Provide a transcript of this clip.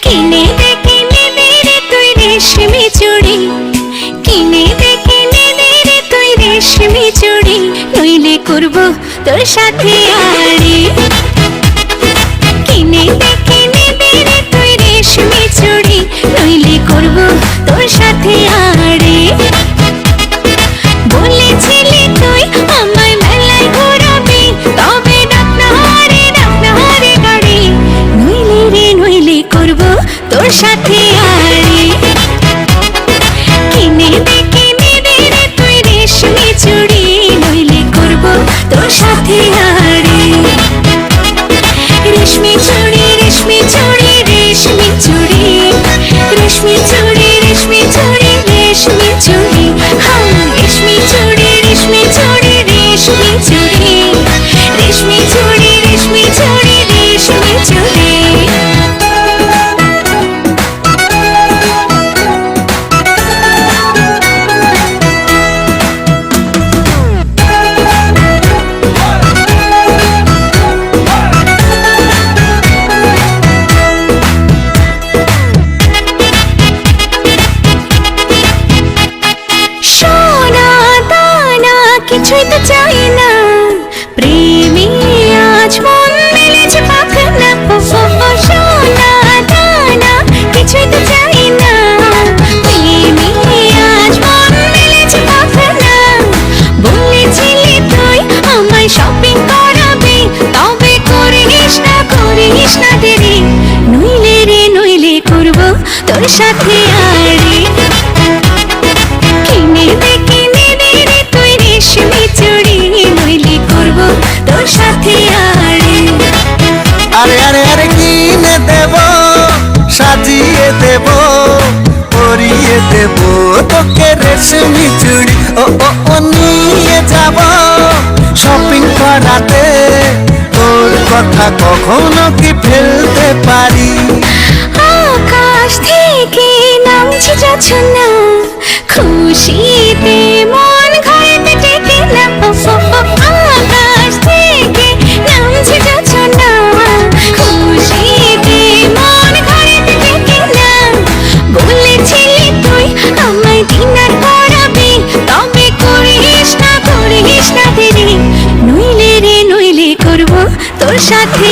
কিনে দে রে তুই রেশমি চুড়ি, কিনে দে রে তুই রেশমি চুড়ি, নইলে করবো তোর সাথে আড়ি। কিনে দে রে তুই রেশমি চুড়ি, নইলে করবো তোর সাথে আড়ি। বলেছিলি তুই আমায় মেলায় ঘোরাবি, তবে ডাক না রে গাড়ি, নইলে করবো তোর সাথে আড়ি। কিনে দে রে তুই রেশমি চুড়ি, নইলে করবো তোর সাথে আড়ি। রেশমি চুড়ি রেশমি চুড়ি রেশমি চুড়ি, রেশমি চুড়ি রেশমি চুড়ি রেশমি চুড়ি, রেশমি চুড়ি রেশমি চুড়ি রেশমি চুড়ি, রেশমি চুড়ি রেশমি চুড়ি রেশমি চুড়ি। কিছুই তো চাই না, প্রেমে আজ মন মেলেছে পাখানা। সোনা দানা কিছুই তো চাই না, প্রেমে আজ মন মেলেছে পাখানা। বলেছিলি তুই আমায় শপিং করাবি, তবে করিস না দেরি, নইলে করবো তোর সাথে আড়ি। কিনে দে রে তুই রেশমি চুড়ি, নইলে করবো তোর সাথে আড়ি। আরে আরে আরে কিনে দেব, সাজিয়ে দেব, পরিয়ে দেব তোকে রেশমি চুড়ি। ও ও ও নিয়ে যাব শপিং করাতে, তোর কথা কখনো কি ফেলতে পারি? আকাশ থেকে নামছে জোছনা, খুশিতে মন ঘরেতে টেকে না। আকাশ থেকে নামছে জোছনা, খুশিতে মন ঘরেতে টেকে না। বলেছিলি তুই আমায় ডিনার করাবি, তবে করিস না দেরি, নইলে করবো তোর সাথে